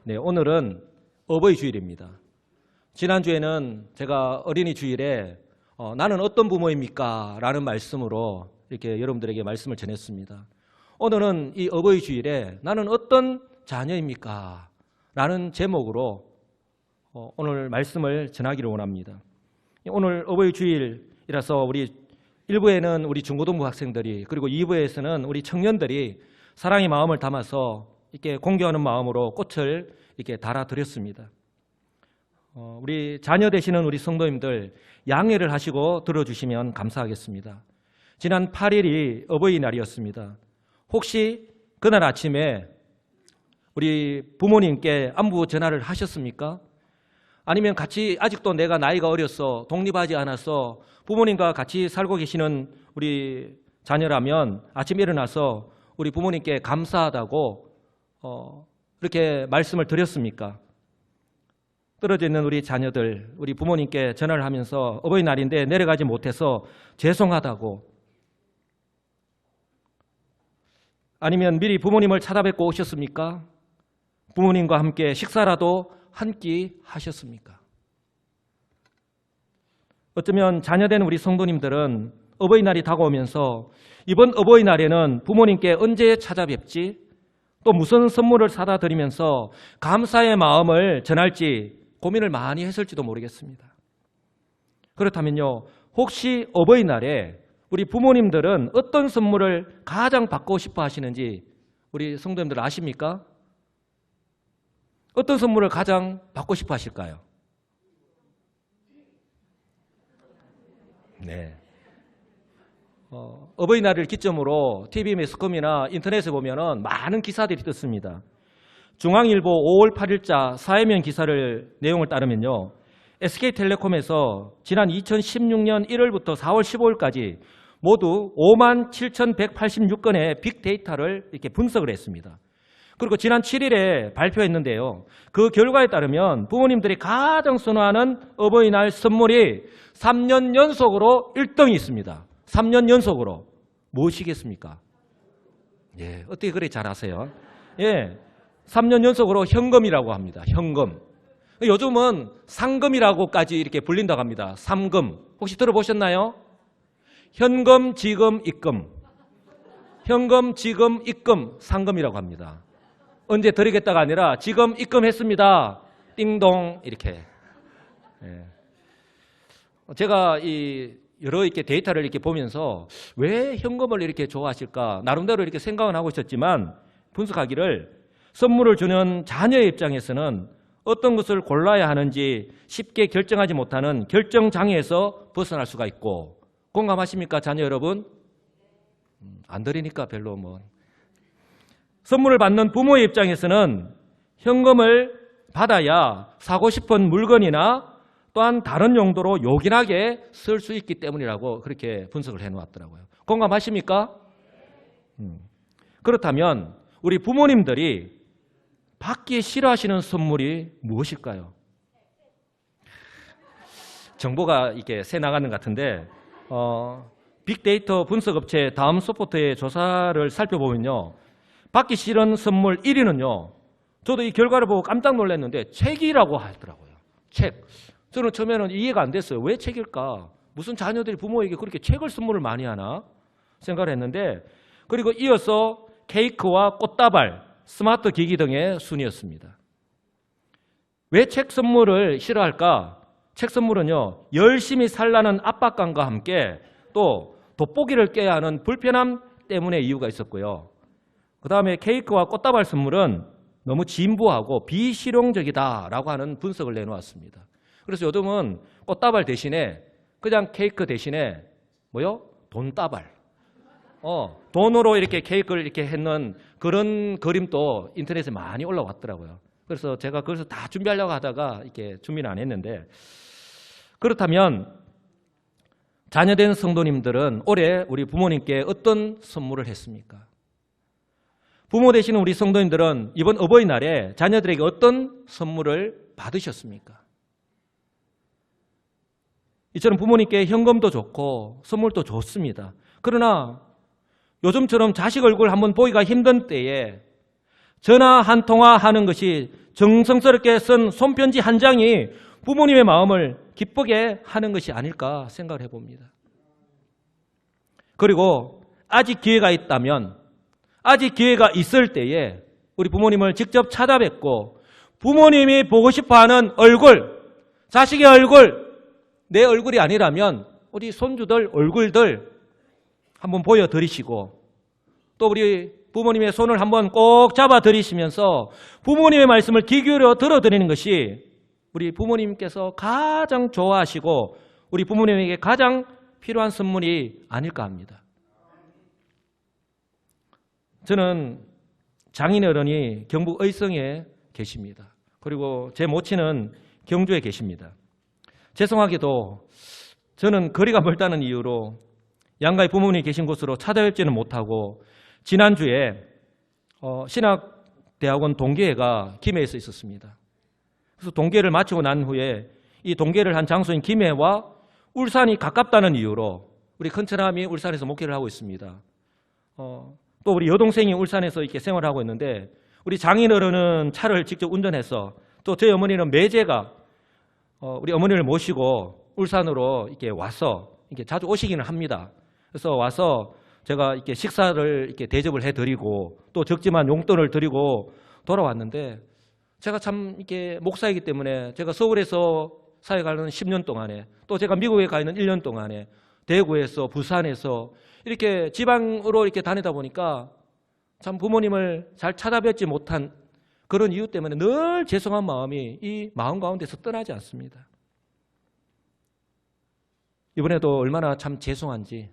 네, 오늘은 어버이 주일입니다. 지난주에는 제가 어린이 주일에 나는 어떤 부모입니까? 라는 말씀으로 이렇게 여러분들에게 말씀을 전했습니다. 오늘은 이 어버이 주일에 나는 어떤 자녀입니까? 라는 제목으로 오늘 말씀을 전하기를 원합니다. 오늘 어버이 주일이라서 우리 1부에는 우리 중고등부 학생들이 그리고 2부에서는 우리 청년들이 사랑의 마음을 담아서 이렇게 공경하는 마음으로 꽃을 이렇게 달아드렸습니다. 우리 자녀 되시는 우리 성도님들 양해를 하시고 들어주시면 감사하겠습니다. 지난 8일이 어버이날이었습니다. 혹시 그날 아침에 우리 부모님께 안부 전화를 하셨습니까? 아니면 같이 아직도 내가 나이가 어려서 독립하지 않아서 부모님과 같이 살고 계시는 우리 자녀라면 아침에 일어나서 우리 부모님께 감사하다고 이렇게 말씀을 드렸습니까? 떨어져 있는 우리 자녀들, 우리 부모님께 전화를 하면서 어버이날인데 내려가지 못해서 죄송하다고, 아니면 미리 부모님을 찾아뵙고 오셨습니까? 부모님과 함께 식사라도 한 끼 하셨습니까? 어쩌면 자녀된 우리 성도님들은 어버이날이 다가오면서 이번 어버이날에는 부모님께 언제 찾아뵙지? 또 무슨 선물을 사다 드리면서 감사의 마음을 전할지 고민을 많이 했을지도 모르겠습니다. 그렇다면요, 혹시 어버이날에 우리 부모님들은 어떤 선물을 가장 받고 싶어 하시는지 우리 성도님들 아십니까? 어떤 선물을 가장 받고 싶어 하실까요? 네. 어버이날을 기점으로 TV 매스컴이나 인터넷에 보면은 많은 기사들이 떴습니다. 중앙일보 5월 8일자 사회면 기사를 내용을 따르면요, SK텔레콤에서 지난 2016년 1월부터 4월 15일까지 모두 57,186건의 빅데이터를 이렇게 분석을 했습니다. 그리고 지난 7일에 발표했는데요, 그 결과에 따르면 부모님들이 가장 선호하는 어버이날 선물이 3년 연속으로 1등이 있습니다. 3년 연속으로. 무엇이겠습니까? 예, 어떻게 그래 잘 아세요? 예, 3년 연속으로 현금이라고 합니다. 현금. 요즘은 상금이라고까지 이렇게 불린다고 합니다. 상금. 혹시 들어보셨나요? 현금, 지금, 입금. 현금, 지금, 입금, 상금이라고 합니다. 언제 드리겠다가 아니라 지금 입금했습니다. 띵동 이렇게. 예. 제가 여러 이렇게 데이터를 이렇게 보면서 왜 현금을 이렇게 좋아하실까 나름대로 이렇게 생각은 하고 있었지만, 분석하기를 선물을 주는 자녀의 입장에서는 어떤 것을 골라야 하는지 쉽게 결정하지 못하는 결정장애에서 벗어날 수가 있고, 공감하십니까 자녀 여러분? 안 드리니까 별로 뭐. 선물을 받는 부모의 입장에서는 현금을 받아야 사고 싶은 물건이나 또한 다른 용도로 요긴하게 쓸 수 있기 때문이라고 그렇게 분석을 해놓았더라고요. 공감하십니까? 그렇다면 우리 부모님들이 받기 싫어하시는 선물이 무엇일까요? 정보가 이렇게 새 나가는 것 같은데, 빅데이터 분석업체 다음 소프트의 조사를 살펴보면요, 받기 싫은 선물 1위는요, 저도 이 결과를 보고 깜짝 놀랐는데 책이라고 하더라고요. 책. 저는 처음에는 이해가 안 됐어요. 왜 책일까? 무슨 자녀들이 부모에게 그렇게 책을 선물을 많이 하나 생각을 했는데, 그리고 이어서 케이크와 꽃다발, 스마트 기기 등의 순이었습니다. 왜 책 선물을 싫어할까? 책 선물은요, 열심히 살라는 압박감과 함께 또 돋보기를 껴야 하는 불편함 때문에 이유가 있었고요. 그 다음에 케이크와 꽃다발 선물은 너무 진부하고 비실용적이다라고 하는 분석을 내놓았습니다. 그래서 요즘은 꽃다발 대신에 그냥 케이크 대신에 뭐요? 돈다발. 돈으로 이렇게 케이크를 이렇게 했는 그런 그림도 인터넷에 많이 올라왔더라고요. 그래서 제가 그래서 다 준비하려고 하다가 이렇게 준비는 안 했는데, 그렇다면 자녀된 성도님들은 올해 우리 부모님께 어떤 선물을 했습니까? 부모 되시는 우리 성도님들은 이번 어버이날에 자녀들에게 어떤 선물을 받으셨습니까? 이처럼 부모님께 현금도 좋고 선물도 좋습니다. 그러나 요즘처럼 자식 얼굴 한번 보기가 힘든 때에 전화 한 통화 하는 것이 정성스럽게 쓴 손편지 한 장이 부모님의 마음을 기쁘게 하는 것이 아닐까 생각을 해봅니다. 그리고 아직 기회가 있다면, 아직 기회가 있을 때에 우리 부모님을 직접 찾아뵙고 부모님이 보고 싶어하는 얼굴, 자식의 얼굴, 내 얼굴이 아니라면 우리 손주들 얼굴들 한번 보여드리시고, 또 우리 부모님의 손을 한번 꼭 잡아드리시면서 부모님의 말씀을 귀 기울여 들어드리는 것이 우리 부모님께서 가장 좋아하시고 우리 부모님에게 가장 필요한 선물이 아닐까 합니다. 저는 장인어른이 경북 의성에 계십니다. 그리고 제 모친은 경주에 계십니다. 죄송하게도 저는 거리가 멀다는 이유로 양가의 부모님이 계신 곳으로 찾아뵙지는 못하고 지난주에 신학대학원 동계회가 김해에서 있었습니다. 그래서 동계를 마치고 난 후에 이 동계를 한 장소인 김해와 울산이 가깝다는 이유로 우리 큰처남이 울산에서 목회를 하고 있습니다. 또 우리 여동생이 울산에서 이렇게 생활을 하고 있는데 우리 장인어른은 차를 직접 운전해서 또 저희 어머니는 매제가 우리 어머니를 모시고 울산으로 이렇게 와서 이렇게 자주 오시기는 합니다. 그래서 와서 제가 이렇게 식사를 이렇게 대접을 해드리고 또 적지만 용돈을 드리고 돌아왔는데 제가 참 이렇게 목사이기 때문에 제가 서울에서 사역하는 10년 동안에 또 제가 미국에 가 있는 1년 동안에 대구에서 부산에서 이렇게 지방으로 이렇게 다니다 보니까 참 부모님을 잘 찾아뵙지 못한 그런 이유 때문에 늘 죄송한 마음이 이 마음 가운데서 떠나지 않습니다. 이번에도 얼마나 참 죄송한지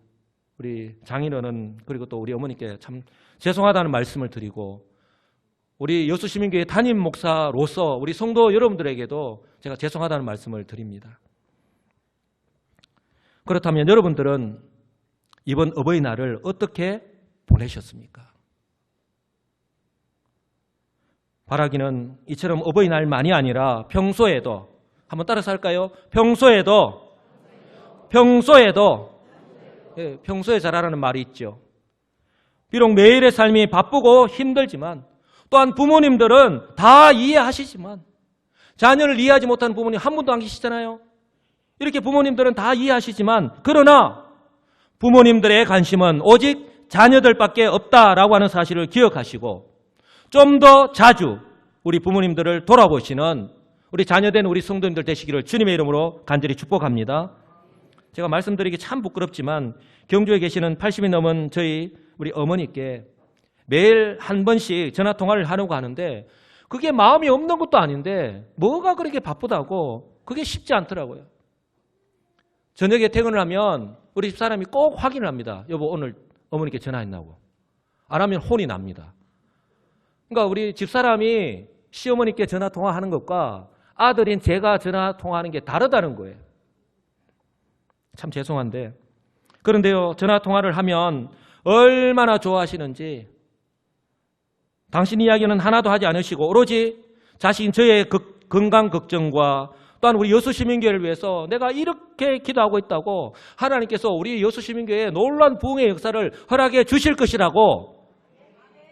우리 장인어른 그리고 또 우리 어머니께 참 죄송하다는 말씀을 드리고 우리 여수시민교회 담임 목사로서 우리 성도 여러분들에게도 제가 죄송하다는 말씀을 드립니다. 그렇다면 여러분들은 이번 어버이날을 어떻게 보내셨습니까? 바라기는 이처럼 어버이날만이 아니라 평소에도 한번 따라서 할까요? 평소에 잘하라는 말이 있죠. 비록 매일의 삶이 바쁘고 힘들지만 또한 부모님들은 다 이해하시지만 자녀를 이해하지 못하는 부모님 한 분도 안 계시잖아요. 이렇게 부모님들은 다 이해하시지만 그러나 부모님들의 관심은 오직 자녀들밖에 없다라고 하는 사실을 기억하시고 좀 더 자주 우리 부모님들을 돌아보시는 우리 자녀된 우리 성도님들 되시기를 주님의 이름으로 간절히 축복합니다. 제가 말씀드리기 참 부끄럽지만 경주에 계시는 80이 넘은 저희 우리 어머니께 매일 한 번씩 전화 통화를 하려고 하는데 그게 마음이 없는 것도 아닌데 뭐가 그렇게 바쁘다고 그게 쉽지 않더라고요. 저녁에 퇴근을 하면 우리 집사람이 꼭 확인을 합니다. 여보 오늘 어머니께 전화했나고. 안 하면 혼이 납니다. 그러니까 우리 집사람이 시어머니께 전화 통화하는 것과 아들인 제가 전화 통화하는 게 다르다는 거예요. 참 죄송한데 그런데요 전화 통화를 하면 얼마나 좋아하시는지 당신 이야기는 하나도 하지 않으시고 오로지 자신 저의 건강 걱정과 또한 우리 여수시민교회를 위해서 내가 이렇게 기도하고 있다고 하나님께서 우리 여수시민교회에 놀라운 부흥의 역사를 허락해 주실 것이라고.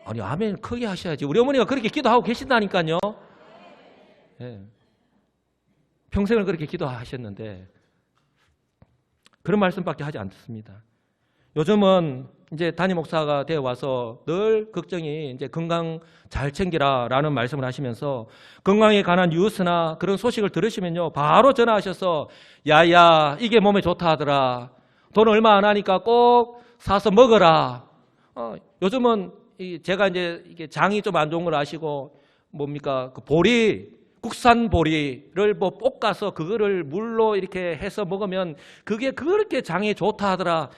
아니 아멘 크게 하셔야지. 우리 어머니가 그렇게 기도하고 계신다니까요. 네. 평생을 그렇게 기도하셨는데 그런 말씀밖에 하지 않습니다. 요즘은 이제 담임 목사가 되어 와서 늘 걱정이 이제 건강 잘 챙기라라는 말씀을 하시면서 건강에 관한 뉴스나 그런 소식을 들으시면요 바로 전화하셔서 야야 이게 몸에 좋다 하더라. 돈 얼마 안 하니까 꼭 사서 먹어라. 요즘은 제가 이제 이게 장이 좀 안 좋은 걸 아시고 뭡니까 그 보리 국산 보리를 뭐 볶아서 그거를 물로 이렇게 해서 먹으면 그게 그렇게 장에 좋다 하더라.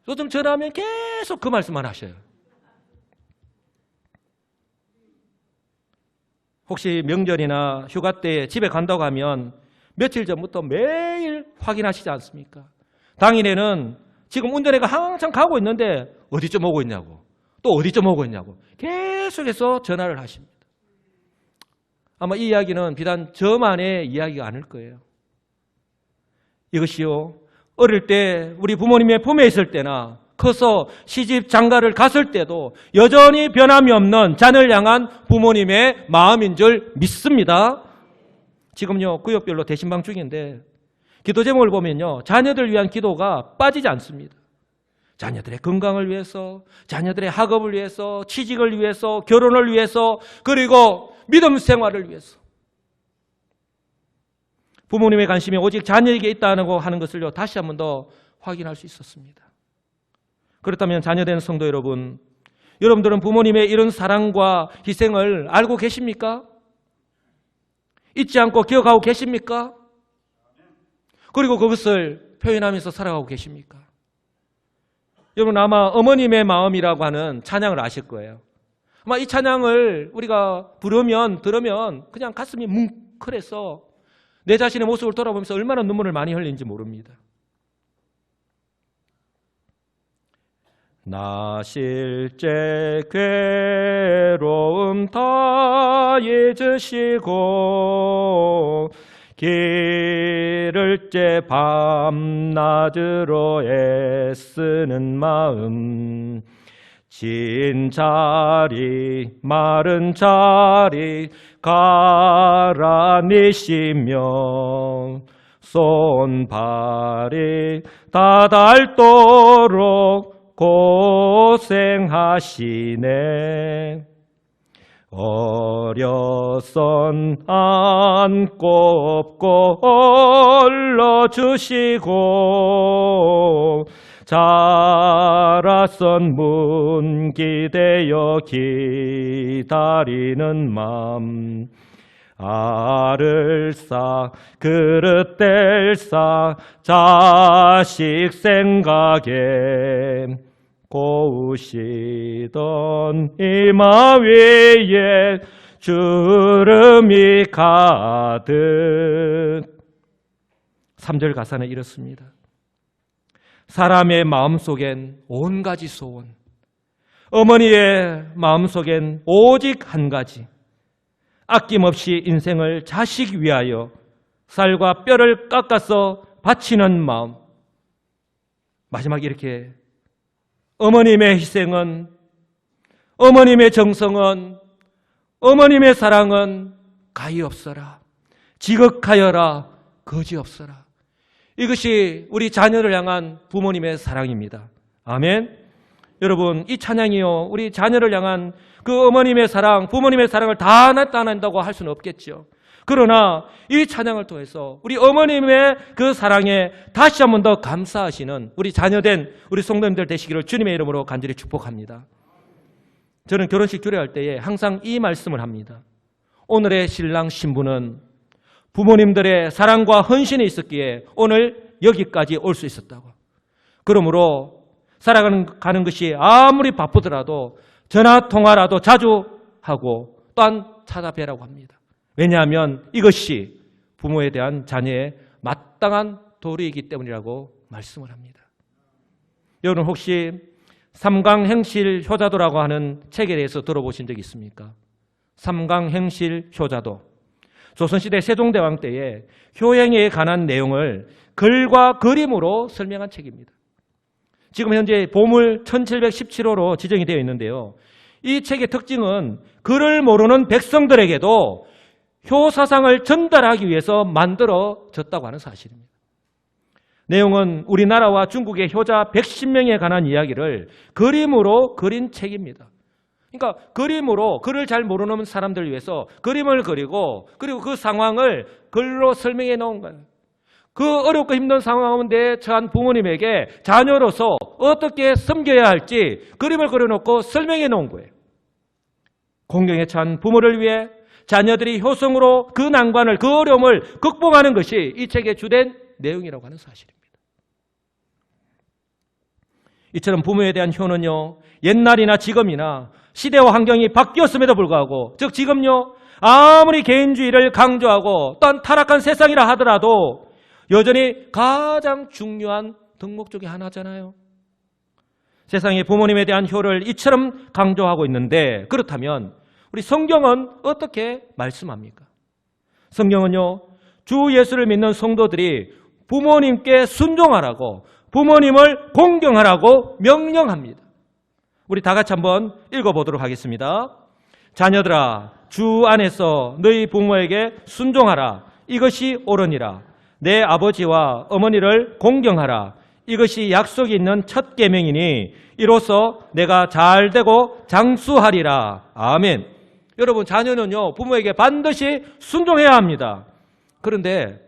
요즘 전화하면 계속 그 말씀만 하셔요. 혹시 명절이나 휴가 때 집에 간다고 하면 며칠 전부터 매일 확인하시지 않습니까? 당일에는 지금 운전해가 항상 가고 있는데 어디쯤 오고 있냐고 또 어디쯤 오고 있냐고 계속해서 전화를 하십니다. 아마 이 이야기는 비단 저만의 이야기가 아닐 거예요. 이것이요 어릴 때 우리 부모님의 품에 있을 때나 커서 시집 장가를 갔을 때도 여전히 변함이 없는 자녀를 향한 부모님의 마음인 줄 믿습니다. 지금요, 구역별로 대신방 중인데 기도 제목을 보면요, 자녀들 위한 기도가 빠지지 않습니다. 자녀들의 건강을 위해서, 자녀들의 학업을 위해서, 취직을 위해서, 결혼을 위해서, 그리고 믿음 생활을 위해서. 부모님의 관심이 오직 자녀에게 있다고 하는 것을요, 다시 한 번 더 확인할 수 있었습니다. 그렇다면 자녀된 성도 여러분, 여러분들은 부모님의 이런 사랑과 희생을 알고 계십니까? 잊지 않고 기억하고 계십니까? 그리고 그것을 표현하면서 살아가고 계십니까? 여러분 아마 어머님의 마음이라고 하는 찬양을 아실 거예요. 아마 이 찬양을 우리가 들으면 그냥 가슴이 뭉클해서 내 자신의 모습을 돌아보면서 얼마나 눈물을 많이 흘리는지 모릅니다. 나 실제 괴로움 다 잊으시고 기를 째 밤낮으로 애쓰는 마음 진 자리 마른 자리 가라니시며 손발이 다 닳도록 고생하시네. 어려선 안고 업고 올려주시고 자라선 문 기대어 기다리는 맘 알을 싸 그릇 뗄 싸 자식 생각에 고우시던 이마 위에 주름이 가득. 3절 가사는 이렇습니다. 사람의 마음속엔 온 가지 소원, 어머니의 마음속엔 오직 한 가지, 아낌없이 인생을 자식 위하여 살과 뼈를 깎아서 바치는 마음. 마지막에 이렇게 어머님의 희생은, 어머님의 정성은, 어머님의 사랑은 가히 없어라. 지극하여라. 거지 없어라. 이것이 우리 자녀를 향한 부모님의 사랑입니다. 아멘. 여러분, 이 찬양이요, 우리 자녀를 향한 그 어머님의 사랑, 부모님의 사랑을 다 나타낸다고 할 수는 없겠죠. 그러나 이 찬양을 통해서 우리 어머님의 그 사랑에 다시 한 번 더 감사하시는 우리 자녀된 우리 성도님들 되시기를 주님의 이름으로 간절히 축복합니다. 저는 결혼식 주례할 때에 항상 이 말씀을 합니다. 오늘의 신랑 신부는 부모님들의 사랑과 헌신이 있었기에 오늘 여기까지 올 수 있었다고. 그러므로 살아가는 것이 아무리 바쁘더라도 전화 통화라도 자주 하고 또한 찾아뵈라고 합니다. 왜냐하면 이것이 부모에 대한 자녀의 마땅한 도리이기 때문이라고 말씀을 합니다. 여러분 혹시 삼강행실 효자도라고 하는 책에 대해서 들어보신 적 있습니까? 삼강행실 효자도. 조선시대 세종대왕 때에 효행에 관한 내용을 글과 그림으로 설명한 책입니다. 지금 현재 보물 1717호로 지정이 되어 있는데요. 이 책의 특징은 글을 모르는 백성들에게도 효사상을 전달하기 위해서 만들어졌다고 하는 사실입니다. 내용은 우리나라와 중국의 효자 110명에 관한 이야기를 그림으로 그린 책입니다. 그러니까 그림으로, 글을 잘 모르는 사람들을 위해서 그림을 그리고 그 상황을 글로 설명해 놓은 거예요. 그 어렵고 힘든 상황 가운데 처한 부모님에게 자녀로서 어떻게 섬겨야 할지 그림을 그려놓고 설명해 놓은 거예요. 공경에 처한 부모를 위해 자녀들이 효성으로 그 난관을, 그 어려움을 극복하는 것이 이 책의 주된 내용이라고 하는 사실입니다. 이처럼 부모에 대한 효는요, 옛날이나 지금이나 시대와 환경이 바뀌었음에도 불구하고, 즉 지금요, 아무리 개인주의를 강조하고 또한 타락한 세상이라 하더라도 여전히 가장 중요한 덕목 중에 하나잖아요. 세상의 부모님에 대한 효를 이처럼 강조하고 있는데, 그렇다면 우리 성경은 어떻게 말씀합니까? 성경은요, 주 예수를 믿는 성도들이 부모님께 순종하라고 부모님을 공경하라고 명령합니다. 우리 다 같이 한번 읽어보도록 하겠습니다. 자녀들아, 주 안에서 너희 부모에게 순종하라. 이것이 옳으니라. 내 아버지와 어머니를 공경하라. 이것이 약속이 있는 첫 계명이니 이로써 내가 잘되고 장수하리라. 아멘. 여러분, 자녀는요, 부모에게 반드시 순종해야 합니다. 그런데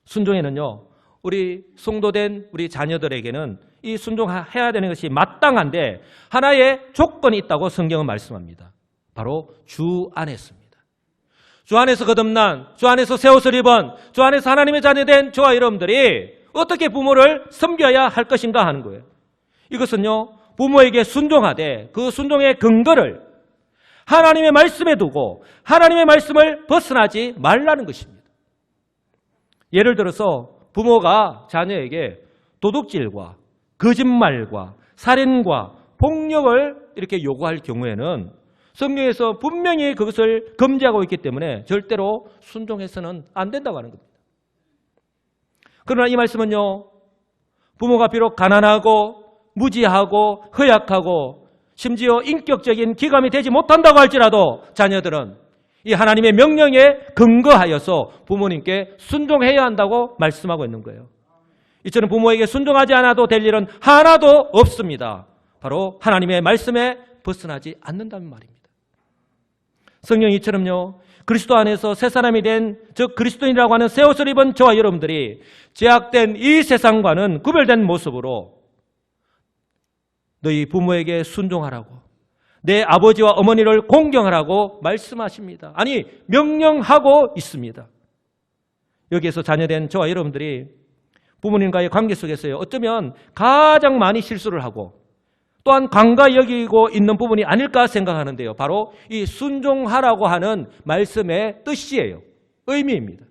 순종에는요, 우리 성도된 우리 자녀들에게는 이 순종해야 되는 것이 마땅한데 하나의 조건이 있다고 성경은 말씀합니다. 바로 주 안에 있습니다. 주 안에서 거듭난, 주 안에서 새 옷을 입은, 주 안에서 하나님의 자녀된 저와 여러분들이 어떻게 부모를 섬겨야 할 것인가 하는 거예요. 이것은요, 부모에게 순종하되 그 순종의 근거를 하나님의 말씀에 두고 하나님의 말씀을 벗어나지 말라는 것입니다. 예를 들어서 부모가 자녀에게 도둑질과 거짓말과 살인과 폭력을 이렇게 요구할 경우에는 성경에서 분명히 그것을 금지하고 있기 때문에 절대로 순종해서는 안 된다고 하는 겁니다. 그러나 이 말씀은요, 부모가 비록 가난하고 무지하고 허약하고 심지어 인격적인 기감이 되지 못한다고 할지라도 자녀들은 이 하나님의 명령에 근거하여서 부모님께 순종해야 한다고 말씀하고 있는 거예요. 이처럼 부모에게 순종하지 않아도 될 일은 하나도 없습니다. 바로 하나님의 말씀에 벗어나지 않는다는 말입니다. 성경 이처럼요, 그리스도 안에서 새 사람이 된, 즉 그리스도인이라고 하는 새 옷을 입은 저와 여러분들이 제약된 이 세상과는 구별된 모습으로 너희 부모에게 순종하라고, 내 아버지와 어머니를 공경하라고 말씀하십니다. 아니, 명령하고 있습니다. 여기에서 자녀된 저와 여러분들이 부모님과의 관계 속에서요, 어쩌면 가장 많이 실수를 하고 또한 간과히 여기고 있는 부분이 아닐까 생각하는데요. 바로 이 순종하라고 하는 말씀의 뜻이에요. 의미입니다.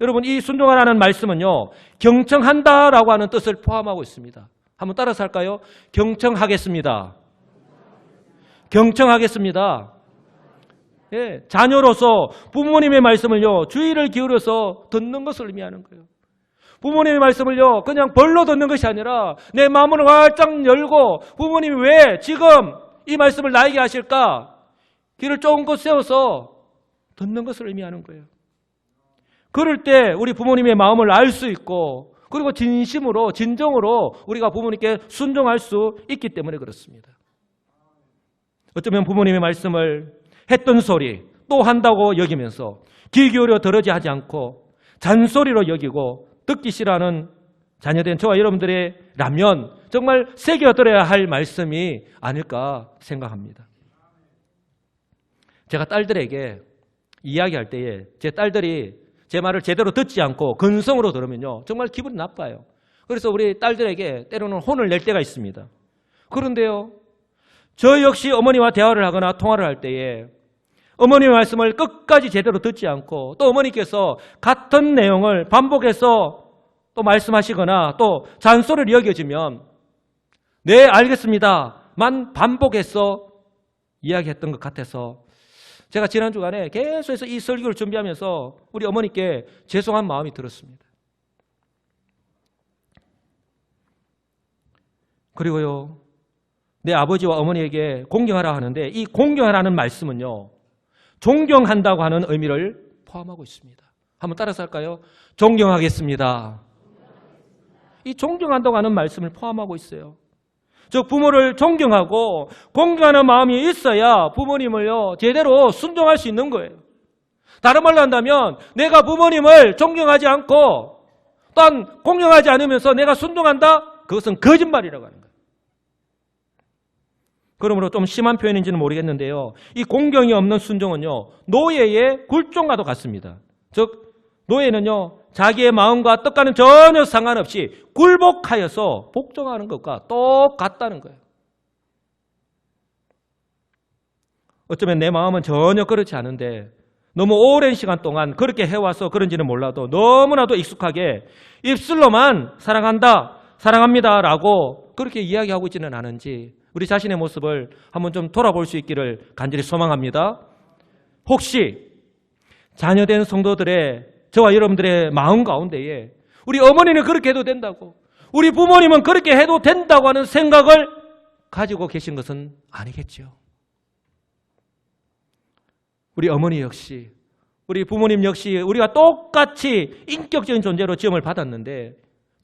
여러분, 이 순종하라는 말씀은요, 경청한다라고 하는 뜻을 포함하고 있습니다. 한번 따라서 할까요? 경청하겠습니다. 경청하겠습니다. 예, 자녀로서 부모님의 말씀을요, 주의를 기울여서 듣는 것을 의미하는 거예요. 부모님의 말씀을요, 그냥 벌로 듣는 것이 아니라 내 마음을 활짝 열고 부모님이 왜 지금 이 말씀을 나에게 하실까? 귀를 쫑긋 세워서 듣는 것을 의미하는 거예요. 그럴 때 우리 부모님의 마음을 알 수 있고, 그리고 진심으로, 진정으로 우리가 부모님께 순종할 수 있기 때문에 그렇습니다. 어쩌면 부모님의 말씀을 했던 소리 또 한다고 여기면서 귀 기울여 들으지 하지 않고 잔소리로 여기고 듣기 싫어하는 자녀된 저와 여러분들이라면 정말 새겨들어야 할 말씀이 아닐까 생각합니다. 제가 딸들에게 이야기할 때에 제 딸들이 제 말을 제대로 듣지 않고 근성으로 들으면요, 정말 기분이 나빠요. 그래서 우리 딸들에게 때로는 혼을 낼 때가 있습니다. 그런데요, 저 역시 어머니와 대화를 하거나 통화를 할 때에 어머니의 말씀을 끝까지 제대로 듣지 않고 또 어머니께서 같은 내용을 반복해서 또 말씀하시거나 또 잔소리를 여겨지면 네, 알겠습니다만 반복해서 이야기했던 것 같아서 제가 지난 주간에 계속해서 이 설교를 준비하면서 우리 어머니께 죄송한 마음이 들었습니다. 그리고요, 내 아버지와 어머니에게 공경하라 하는데 이 공경하라는 말씀은요, 존경한다고 하는 의미를 포함하고 있습니다. 한번 따라서 할까요? 존경하겠습니다. 이 존경한다고 하는 말씀을 포함하고 있어요. 즉 부모를 존경하고 공경하는 마음이 있어야 부모님을요, 제대로 순종할 수 있는 거예요. 다른 말로 한다면 내가 부모님을 존경하지 않고 또한 공경하지 않으면서 내가 순종한다? 그것은 거짓말이라고 하는 거예요. 그러므로 좀 심한 표현인지는 모르겠는데요, 이 공경이 없는 순종은요, 노예의 굴종과도 같습니다. 즉 노예는요, 자기의 마음과 뜻과는 전혀 상관없이 굴복하여서 복종하는 것과 똑같다는 거예요. 어쩌면 내 마음은 전혀 그렇지 않은데 너무 오랜 시간 동안 그렇게 해와서 그런지는 몰라도 너무나도 익숙하게 입술로만 사랑한다, 사랑합니다 라고 그렇게 이야기하고 있지는 않은지 우리 자신의 모습을 한번 좀 돌아볼 수 있기를 간절히 소망합니다. 혹시 자녀된 성도들의 저와 여러분들의 마음 가운데에 우리 어머니는 그렇게 해도 된다고, 우리 부모님은 그렇게 해도 된다고 하는 생각을 가지고 계신 것은 아니겠죠. 우리 어머니 역시, 우리 부모님 역시 우리가 똑같이 인격적인 존재로 지음을 받았는데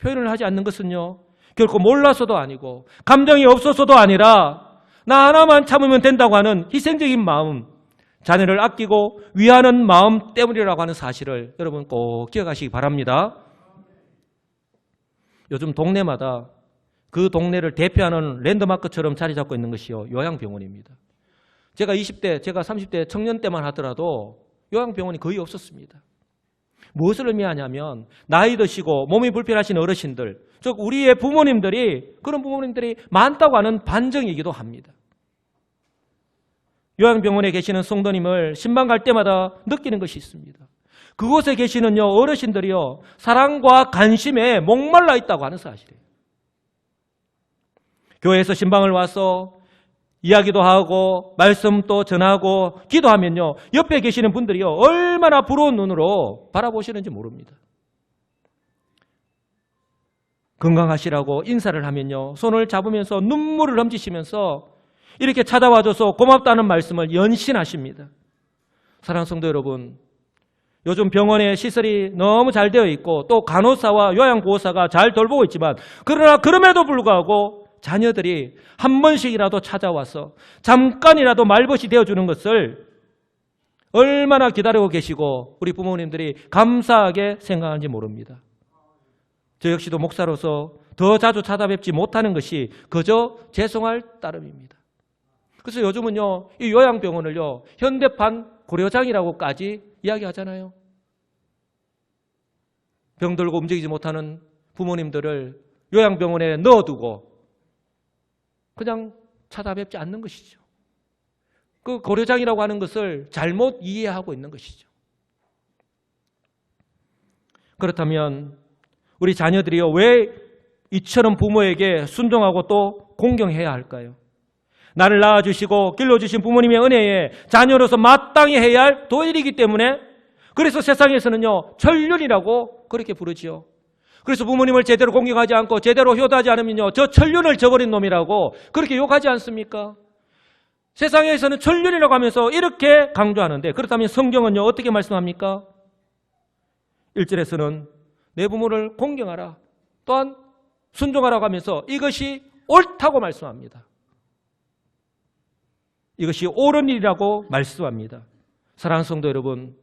표현을 하지 않는 것은요, 결코 몰라서도 아니고 감정이 없어서도 아니라 나 하나만 참으면 된다고 하는 희생적인 마음, 자녀를 아끼고 위하는 마음 때문이라고 하는 사실을 여러분 꼭 기억하시기 바랍니다. 요즘 동네마다 그 동네를 대표하는 랜드마크처럼 자리 잡고 있는 것이요, 요양병원입니다. 제가 20대, 제가 30대 청년 때만 하더라도 요양병원이 거의 없었습니다. 무엇을 의미하냐면 나이 드시고 몸이 불편하신 어르신들, 즉 우리의 부모님들이, 그런 부모님들이 많다고 하는 반증이기도 합니다. 요양병원에 계시는 성도님을 신방 갈 때마다 느끼는 것이 있습니다. 그곳에 계시는 어르신들이요, 사랑과 관심에 목말라 있다고 하는 사실이에요. 교회에서 신방을 와서 이야기도 하고 말씀도 전하고 기도하면요, 옆에 계시는 분들이요, 얼마나 부러운 눈으로 바라보시는지 모릅니다. 건강하시라고 인사를 하면요, 손을 잡으면서 눈물을 넘치시면서 이렇게 찾아와줘서 고맙다는 말씀을 연신하십니다. 사랑하는 성도 여러분, 요즘 병원에 시설이 너무 잘 되어 있고 또 간호사와 요양보호사가 잘 돌보고 있지만, 그러나 그럼에도 불구하고 자녀들이 한 번씩이라도 찾아와서 잠깐이라도 말벗이 되어주는 것을 얼마나 기다리고 계시고 우리 부모님들이 감사하게 생각하는지 모릅니다. 저 역시도 목사로서 더 자주 찾아뵙지 못하는 것이 그저 죄송할 따름입니다. 그래서 요즘은요, 이 요양병원을요, 현대판 고려장이라고까지 이야기하잖아요. 병들고 움직이지 못하는 부모님들을 요양병원에 넣어두고 그냥 찾아뵙지 않는 것이죠. 그 고려장이라고 하는 것을 잘못 이해하고 있는 것이죠. 그렇다면 우리 자녀들이요, 왜 이처럼 부모에게 순종하고 또 공경해야 할까요? 나를 낳아주시고 길러주신 부모님의 은혜에 자녀로서 마땅히 해야 할 도일이기 때문에, 그래서 세상에서는요, 천륜이라고 그렇게 부르지요. 그래서 부모님을 제대로 공경하지 않고 제대로 효도하지 않으면요, 저 천륜을 저버린 놈이라고 그렇게 욕하지 않습니까? 세상에서는 천륜이라고 하면서 이렇게 강조하는데, 그렇다면 성경은요, 어떻게 말씀합니까? 1절에서는 내 부모를 공경하라, 또한 순종하라고 하면서 이것이 옳다고 말씀합니다. 이것이 옳은 일이라고 말씀합니다. 사랑하는 성도 여러분,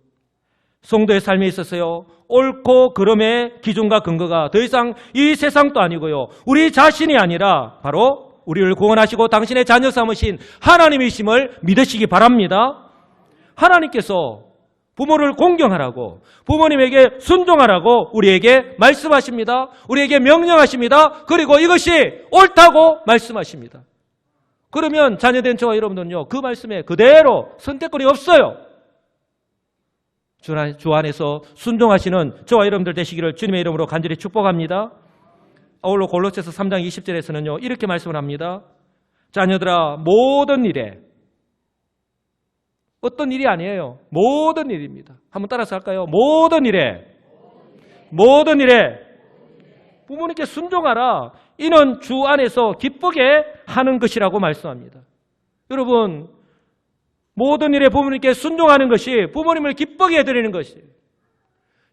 성도의 삶에 있어서요, 옳고 그름의 기준과 근거가 더 이상 이 세상도 아니고요, 우리 자신이 아니라 바로 우리를 구원하시고 당신의 자녀 삼으신 하나님이심을 믿으시기 바랍니다. 하나님께서 부모를 공경하라고, 부모님에게 순종하라고 우리에게 말씀하십니다. 우리에게 명령하십니다. 그리고 이것이 옳다고 말씀하십니다. 그러면 자녀된 저와 여러분들은요, 그 말씀에 그대로 선택권이 없어요. 주 안에서 순종하시는 저와 여러분들 되시기를 주님의 이름으로 간절히 축복합니다. 아울러 골로새서 3장 20절에서는요, 이렇게 말씀을 합니다. 자녀들아, 모든 일에, 어떤 일이 아니에요, 모든 일입니다. 한번 따라서 할까요? 모든 일에, 모든 일에 부모님께 순종하라. 이는 주 안에서 기쁘게 하는 것이라고 말씀합니다. 여러분, 모든 일에 부모님께 순종하는 것이 부모님을 기쁘게 해드리는 것이에요.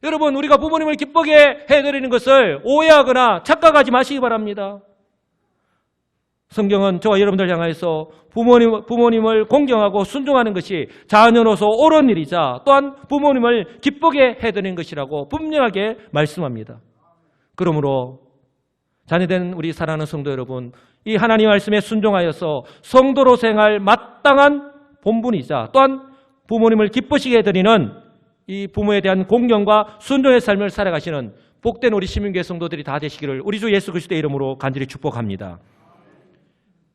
여러분, 우리가 부모님을 기쁘게 해드리는 것을 오해하거나 착각하지 마시기 바랍니다. 성경은 저와 여러분들 향해서 부모님을 공경하고 순종하는 것이 자녀로서 옳은 일이자 또한 부모님을 기쁘게 해드리는 것이라고 분명하게 말씀합니다. 그러므로 자녀된 우리 사랑하는 성도 여러분, 이 하나님 말씀에 순종하여서 성도로 생활 마땅한 본분이자 또한 부모님을 기쁘시게 해드리는 이 부모에 대한 공경과 순종의 삶을 살아가시는 복된 우리 시민교회 성도들이 다 되시기를 우리 주 예수 그리스도의 이름으로 간절히 축복합니다.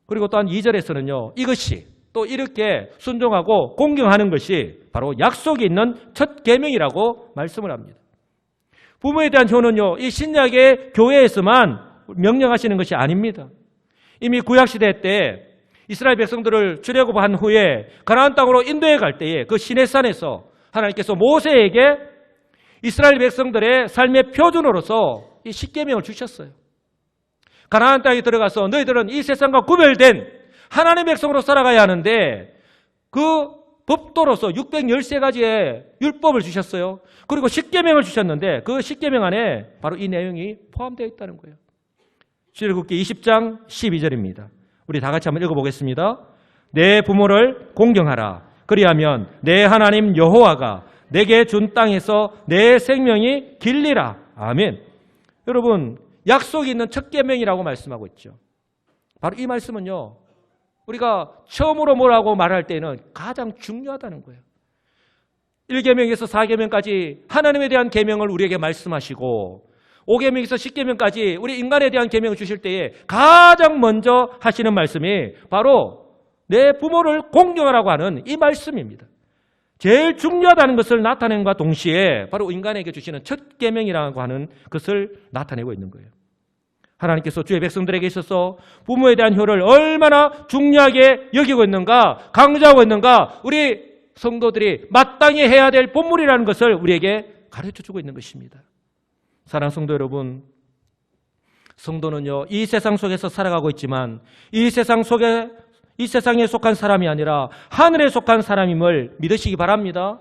그리고 또한 2절에서는요, 이것이 또 이렇게 순종하고 공경하는 것이 바로 약속이 있는 첫 계명이라고 말씀을 합니다. 부모에 대한 효는요, 이 신약의 교회에서만 명령하시는 것이 아닙니다. 이미 구약시대 때 이스라엘 백성들을 출애굽한 후에 가나안 땅으로 인도해 갈 때에 그 시내산에서 하나님께서 모세에게 이스라엘 백성들의 삶의 표준으로서 이 십계명을 주셨어요. 가나안 땅에 들어가서 너희들은 이 세상과 구별된 하나님의 백성으로 살아가야 하는데 그 법도로서 613가지의 율법을 주셨어요. 그리고 십계명을 주셨는데 그 십계명 안에 바로 이 내용이 포함되어 있다는 거예요. 출애굽기 20장 12절입니다. 우리 다 같이 한번 읽어보겠습니다. 내 부모를 공경하라. 그리하면 내 하나님 여호와가 내게 준 땅에서 내 생명이 길리라. 아멘. 여러분, 약속이 있는 첫 계명이라고 말씀하고 있죠. 바로 이 말씀은요, 우리가 처음으로 뭐라고 말할 때는 가장 중요하다는 거예요. 1계명에서 4계명까지 하나님에 대한 계명을 우리에게 말씀하시고 5계명에서 10계명까지 우리 인간에 대한 계명을 주실 때에 가장 먼저 하시는 말씀이 바로 내 부모를 공경하라고 하는 이 말씀입니다. 제일 중요하다는 것을 나타낸과 동시에 바로 인간에게 주시는 첫 계명이라고 하는 것을 나타내고 있는 거예요. 하나님께서 주의 백성들에게 있어서 부모에 대한 효를 얼마나 중요하게 여기고 있는가, 강조하고 있는가, 우리 성도들이 마땅히 해야 될 본분이라는 것을 우리에게 가르쳐주고 있는 것입니다. 사랑하는 성도 여러분, 성도는요, 이 세상 속에서 살아가고 있지만 이 세상에 속한 사람이 아니라 하늘에 속한 사람임을 믿으시기 바랍니다.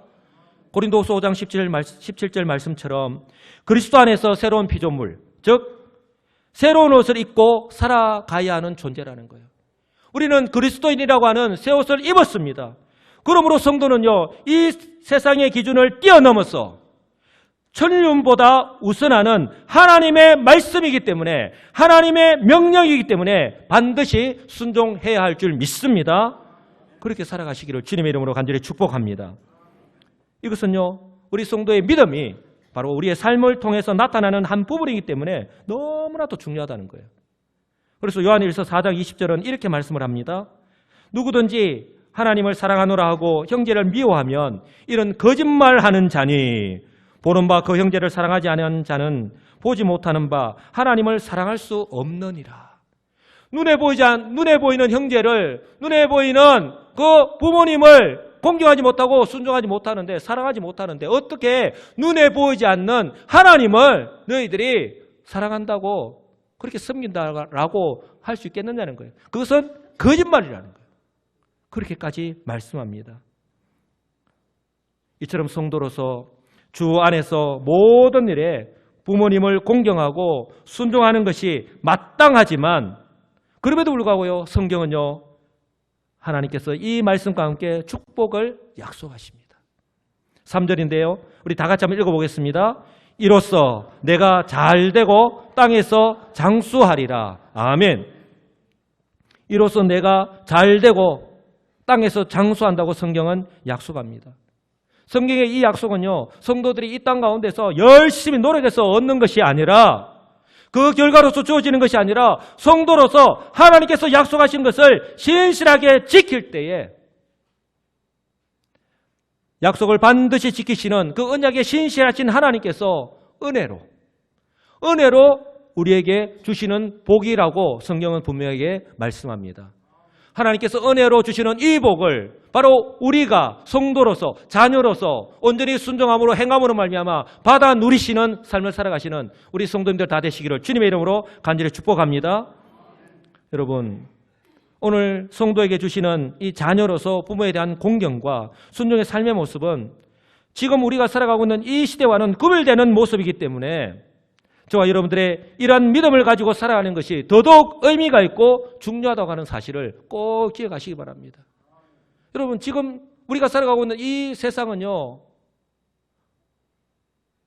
고린도후서 5장 17절 말씀처럼 그리스도 안에서 새로운 피조물, 즉 새로운 옷을 입고 살아가야 하는 존재라는 거예요. 우리는 그리스도인이라고 하는 새 옷을 입었습니다. 그러므로 성도는요, 이 세상의 기준을 뛰어넘어서 천륜보다 우선하는 하나님의 말씀이기 때문에, 하나님의 명령이기 때문에 반드시 순종해야 할 줄 믿습니다. 그렇게 살아가시기를 주님의 이름으로 간절히 축복합니다. 이것은요, 우리 성도의 믿음이 바로 우리의 삶을 통해서 나타나는 한 부분이기 때문에 너무나도 중요하다는 거예요. 그래서 요한일서 4장 20절은 이렇게 말씀을 합니다. 누구든지 하나님을 사랑하노라 하고 형제를 미워하면 이런 거짓말하는 자니 보는 바 그 형제를 사랑하지 않은 자는 보지 못하는 바 하나님을 사랑할 수 없느니라. 눈에 보이는 형제를, 눈에 보이는 그 부모님을 공경하지 못하고 순종하지 못하는데, 사랑하지 못하는데 어떻게 눈에 보이지 않는 하나님을 너희들이 사랑한다고 그렇게 섬긴다라고 할 수 있겠느냐는 거예요. 그것은 거짓말이라는 거예요. 그렇게까지 말씀합니다. 이처럼 성도로서 주 안에서 모든 일에 부모님을 공경하고 순종하는 것이 마땅하지만 그럼에도 불구하고요, 성경은요, 하나님께서 이 말씀과 함께 축복을 약속하십니다. 3절인데요. 우리 다 같이 한번 읽어보겠습니다. 이로써 내가 잘되고 땅에서 장수하리라. 아멘. 이로써 내가 잘되고 땅에서 장수한다고 성경은 약속합니다. 성경의 이 약속은요, 성도들이 이 땅 가운데서 열심히 노력해서 얻는 것이 아니라, 그 결과로서 주어지는 것이 아니라 성도로서 하나님께서 약속하신 것을 신실하게 지킬 때에 약속을 반드시 지키시는 그 언약에 신실하신 하나님께서 은혜로 우리에게 주시는 복이라고 성경은 분명하게 말씀합니다. 하나님께서 은혜로 주시는 이 복을 바로 우리가 성도로서, 자녀로서 온전히 순종함으로 행함으로 말미암아 받아 누리시는 삶을 살아가시는 우리 성도님들 다 되시기를 주님의 이름으로 간절히 축복합니다. 여러분, 오늘 성도에게 주시는 이 자녀로서 부모에 대한 공경과 순종의 삶의 모습은 지금 우리가 살아가고 있는 이 시대와는 구별되는 모습이기 때문에 저와 여러분들의 이러한 믿음을 가지고 살아가는 것이 더더욱 의미가 있고 중요하다고 하는 사실을 꼭 기억하시기 바랍니다. 여러분, 지금 우리가 살아가고 있는 이 세상은요,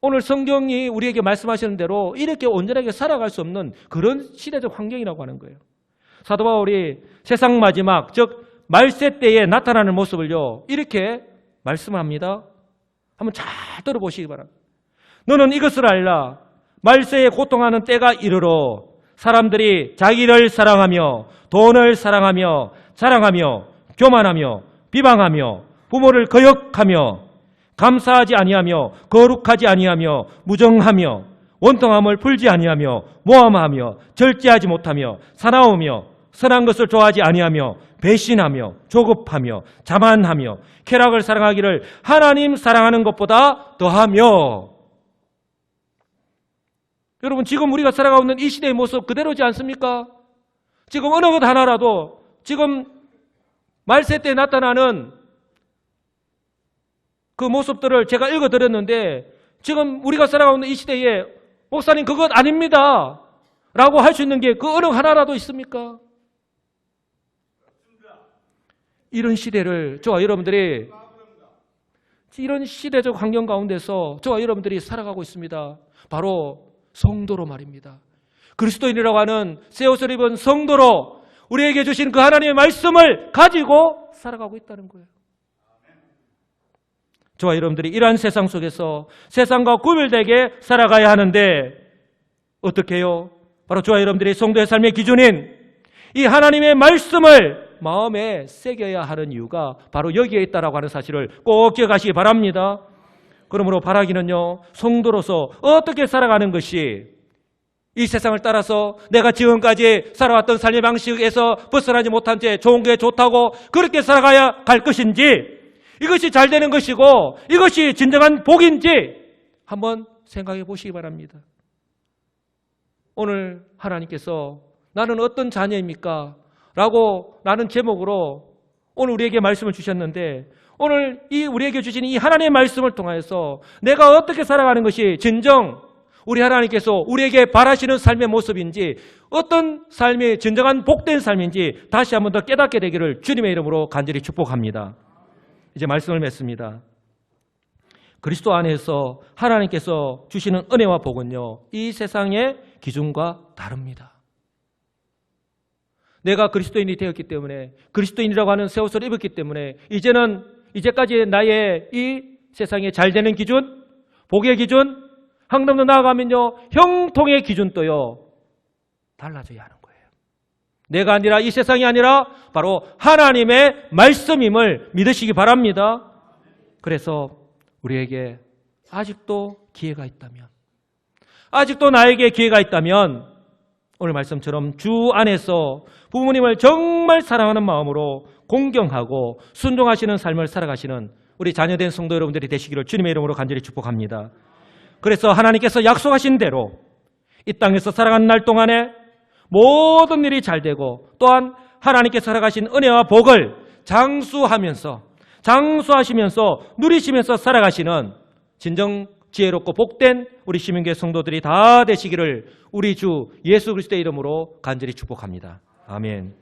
오늘 성경이 우리에게 말씀하시는 대로 이렇게 온전하게 살아갈 수 없는 그런 시대적 환경이라고 하는 거예요. 사도 바울이 세상 마지막, 즉 말세 때에 나타나는 모습을요, 이렇게 말씀을 합니다. 한번 잘 들어보시기 바랍니다. 너는 이것을 알라. 말세에 고통하는 때가 이르러 사람들이 자기를 사랑하며 돈을 사랑하며 자랑하며 교만하며 비방하며 부모를 거역하며 감사하지 아니하며 거룩하지 아니하며 무정하며 원통함을 풀지 아니하며 모함하며 절제하지 못하며 사나우며 선한 것을 좋아하지 아니하며 배신하며 조급하며 자만하며 쾌락을 사랑하기를 하나님 사랑하는 것보다 더하며. 여러분, 지금 우리가 살아가고 있는 이 시대의 모습 그대로지 않습니까? 지금 어느 것 하나라도 지금 말세 때 나타나는 그 모습들을 제가 읽어드렸는데, 지금 우리가 살아가고 있는 이 시대에 목사님 그것 아닙니다 라고 할 수 있는 게 그 어느 하나라도 있습니까? 이런 시대를 저와 여러분들이, 이런 시대적 환경 가운데서 저와 여러분들이 살아가고 있습니다. 바로 성도로 말입니다. 그리스도인이라고 하는 새 옷을 입은 성도로 우리에게 주신 그 하나님의 말씀을 가지고 살아가고 있다는 거예요. 저와 여러분들이 이러한 세상 속에서 세상과 구별되게 살아가야 하는데 어떻게 해요? 바로 저와 여러분들이 성도의 삶의 기준인 이 하나님의 말씀을 마음에 새겨야 하는 이유가 바로 여기에 있다라고 하는 사실을 꼭 기억하시기 바랍니다. 그러므로 바라기는요, 성도로서 어떻게 살아가는 것이 이 세상을 따라서 내가 지금까지 살아왔던 삶의 방식에서 벗어나지 못한 채 좋은 게 좋다고 그렇게 살아가야 갈 것인지, 이것이 잘 되는 것이고 이것이 진정한 복인지 한번 생각해 보시기 바랍니다. 오늘 하나님께서 나는 어떤 자녀입니까? 라고 라는 제목으로 오늘 우리에게 말씀을 주셨는데, 오늘 이 우리에게 주신 이 하나님의 말씀을 통해서 내가 어떻게 살아가는 것이 진정 우리 하나님께서 우리에게 바라시는 삶의 모습인지, 어떤 삶이 진정한 복된 삶인지 다시 한번 더 깨닫게 되기를 주님의 이름으로 간절히 축복합니다. 이제 말씀을 맺습니다. 그리스도 안에서 하나님께서 주시는 은혜와 복은요, 이 세상의 기준과 다릅니다. 내가 그리스도인이 되었기 때문에, 그리스도인이라고 하는 새 옷을 입었기 때문에 이제까지 나의 이 세상에 잘 되는 기준, 복의 기준, 한 걸음 더 나아가면요, 형통의 기준도요 달라져야 하는 거예요. 내가 아니라, 이 세상이 아니라 바로 하나님의 말씀임을 믿으시기 바랍니다. 그래서 우리에게 아직도 기회가 있다면, 아직도 나에게 기회가 있다면 오늘 말씀처럼 주 안에서 부모님을 정말 사랑하는 마음으로 공경하고 순종하시는 삶을 살아가시는 우리 자녀된 성도 여러분들이 되시기를 주님의 이름으로 간절히 축복합니다. 그래서 하나님께서 약속하신 대로 이 땅에서 살아가는 날 동안에 모든 일이 잘 되고, 또한 하나님께서 살아가신 은혜와 복을 장수하시면서 누리시면서 살아가시는 진정 지혜롭고 복된 우리 시민교회 성도들이 다 되시기를 우리 주 예수 그리스도의 이름으로 간절히 축복합니다. 아멘.